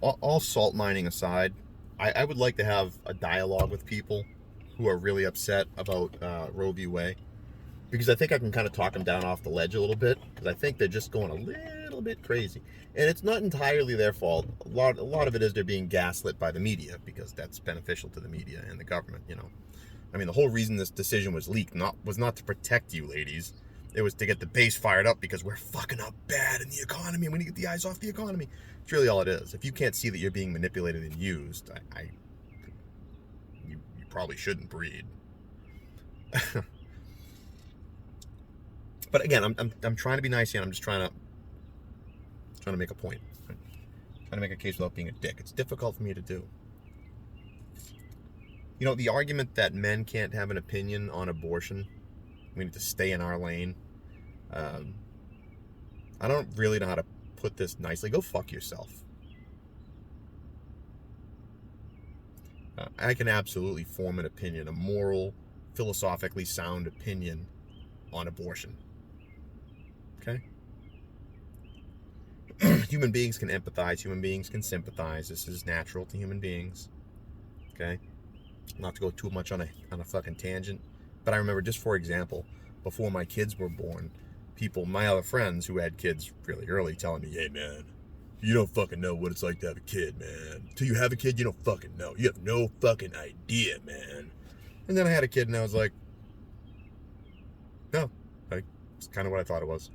all salt mining aside, I would like to have a dialogue with people who are really upset about Roe v. Wade, because I think I can kind of talk them down off the ledge a little bit, because I think they're just going a little bit crazy. And it's not entirely their fault. A lot of it is they're being gaslit by the media, because that's beneficial to the media and the government. I mean, the whole reason this decision was leaked was not to protect you, ladies. It was to get the base fired up, because we're fucking up bad in the economy, and we need to get the eyes off the economy. It's really all it is. If you can't see that you're being manipulated and used, you probably shouldn't breed. But again, I'm trying to be nice here. I'm just trying to make a point. Trying to make a case without being a dick. It's difficult for me to do. The argument that men can't have an opinion on abortion, we need to stay in our lane. I don't really know how to put this nicely. Go fuck yourself. I can absolutely form an opinion, a moral, philosophically sound opinion on abortion. Okay? Human beings can empathize. Human beings can sympathize. This is natural to human beings. Okay? Not to go too much on a fucking tangent, but I remember, just for example, before my kids were born, my other friends who had kids really early, telling me, "Hey man, you don't fucking know what it's like to have a kid, man. Till you have a kid, you don't fucking know. You have no fucking idea, man." And then I had a kid, and I was like, no, it's kind of what I thought it was.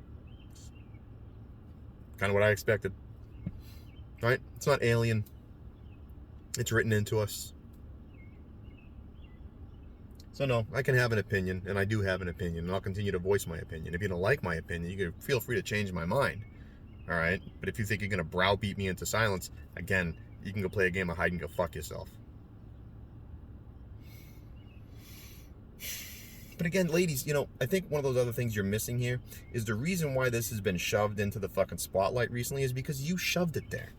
Kind of what I expected. Right? It's not alien. It's written into us. So no, I can have an opinion, and I do have an opinion, and I'll continue to voice my opinion. If you don't like my opinion, you can feel free to change my mind. All right? But if you think you're going to browbeat me into silence, again, you can go play a game of hide and go fuck yourself. But again, ladies, I think one of those other things you're missing here is the reason why this has been shoved into the fucking spotlight recently is because you shoved it there.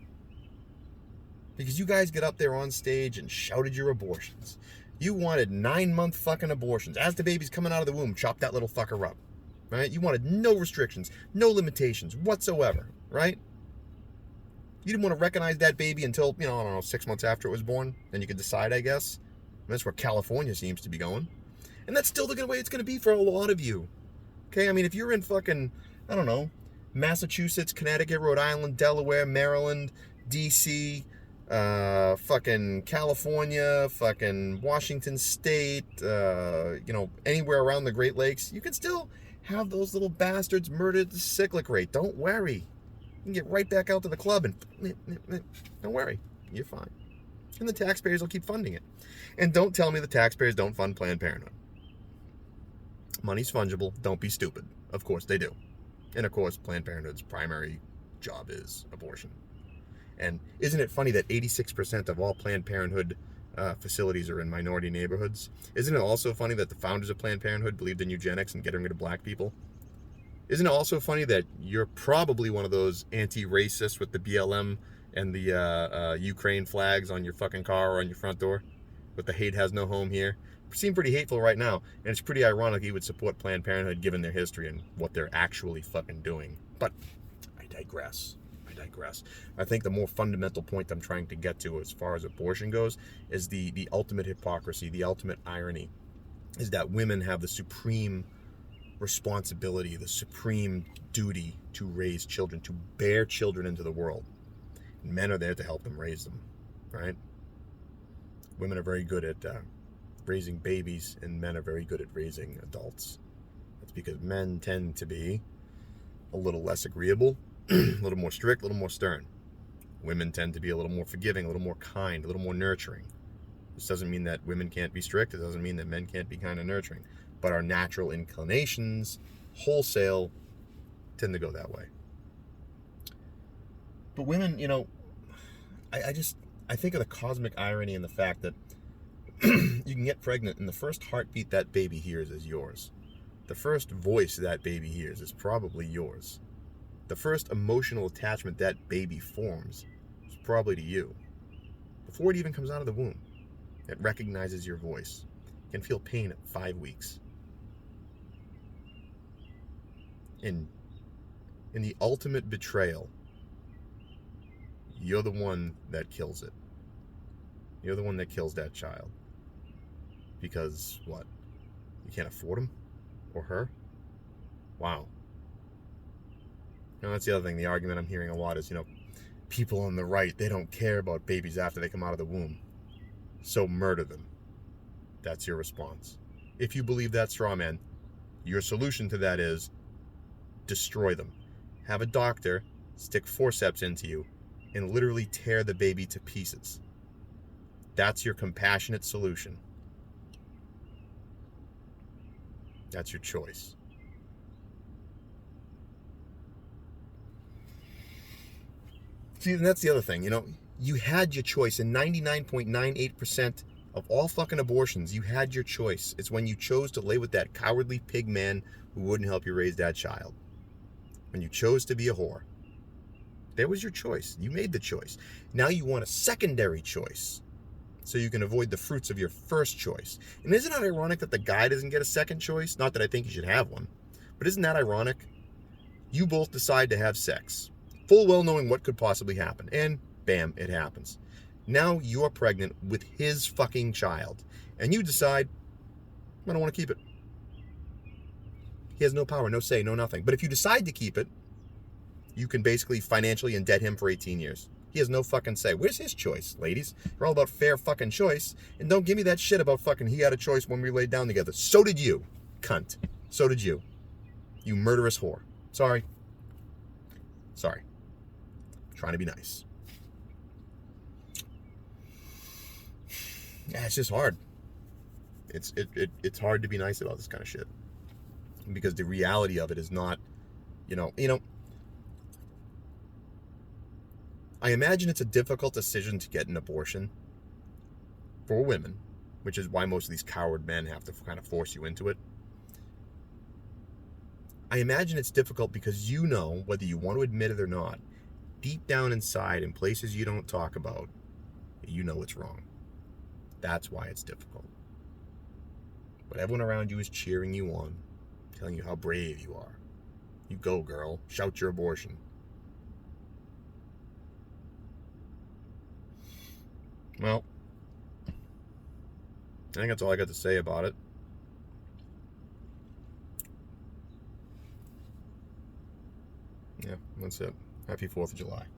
Because you guys get up there on stage and shouted your abortions. You wanted 9-month fucking abortions. As the baby's coming out of the womb, chop that little fucker up. Right? You wanted no restrictions, no limitations whatsoever. Right? You didn't want to recognize that baby until, I don't know, 6 months after it was born. Then you could decide, I guess. And that's where California seems to be going. And that's still the way it's going to be for a lot of you. Okay? I mean, if you're in fucking, I don't know, Massachusetts, Connecticut, Rhode Island, Delaware, Maryland, D.C., fucking California, fucking Washington State, anywhere around the Great Lakes, you can still have those little bastards murdered at the cyclic rate. Don't worry. You can get right back out to the club and don't worry. You're fine. And the taxpayers will keep funding it. And don't tell me the taxpayers don't fund Planned Parenthood. Money's fungible. Don't be stupid. Of course they do. And of course, Planned Parenthood's primary job is abortion. And isn't it funny that 86% of all Planned Parenthood facilities are in minority neighborhoods? Isn't it also funny that the founders of Planned Parenthood believed in eugenics and getting rid of black people? Isn't it also funny that you're probably one of those anti-racists with the BLM and the Ukraine flags on your fucking car or on your front door with the "hate has no home here"? Seem pretty hateful right now, and it's pretty ironic you would support Planned Parenthood given their history and what they're actually fucking doing. But I digress. I think the more fundamental point I'm trying to get to as far as abortion goes is the ultimate hypocrisy, the ultimate irony, is that women have the supreme responsibility, the supreme duty to raise children, to bear children into the world. And men are there to help them raise them, right? Women are very good at raising babies, and men are very good at raising adults. That's because men tend to be a little less agreeable, a little more strict, a little more stern. Women tend to be a little more forgiving, a little more kind, a little more nurturing. This doesn't mean that women can't be strict. It doesn't mean that men can't be kind and nurturing. But our natural inclinations, wholesale, tend to go that way. But women, I think of the cosmic irony in the fact that you can get pregnant and the first heartbeat that baby hears is yours. The first voice that baby hears is probably yours. The first emotional attachment that baby forms is probably to you. Before it even comes out of the womb, it recognizes your voice. It can feel pain at 5 weeks. In the ultimate betrayal, you're the one that kills it. You're the one that kills that child. Because, what? You can't afford him? Or her? Wow. That's the other thing. The argument I'm hearing a lot is, people on the right, they don't care about babies after they come out of the womb. So murder them. That's your response. If you believe that straw man, your solution to that is destroy them. Have a doctor stick forceps into you and literally tear the baby to pieces. That's your compassionate solution. That's your choice. See, and that's the other thing, you had your choice. In 99.98% of all fucking abortions, you had your choice. It's when you chose to lay with that cowardly pig man who wouldn't help you raise that child. When you chose to be a whore. That was your choice. You made the choice. Now you want a secondary choice so you can avoid the fruits of your first choice. And isn't it ironic that the guy doesn't get a second choice? Not that I think he should have one, but isn't that ironic? You both decide to have sex, full well knowing what could possibly happen, and bam, it happens. Now you're pregnant with his fucking child, and you decide, I don't want to keep it. He has no power, no say, no nothing. But if you decide to keep it, you can basically financially indebt him for 18 years. He has no fucking say. Where's his choice, ladies? You're all about fair fucking choice. And don't give me that shit about fucking he had a choice when we laid down together. So did you, cunt. So did you. You murderous whore. Sorry. I'm trying to be nice. Yeah, it's just hard. It's hard to be nice about this kind of shit. Because the reality of it is not, I imagine it's a difficult decision to get an abortion for women, which is why most of these coward men have to kind of force you into it. I imagine it's difficult because whether you want to admit it or not, deep down inside in places you don't talk about, it's wrong. That's why it's difficult. But everyone around you is cheering you on, telling you how brave you are. You go, girl. Shout your abortion. Well, I think that's all I got to say about it. Yeah, that's it. Happy 4th of July.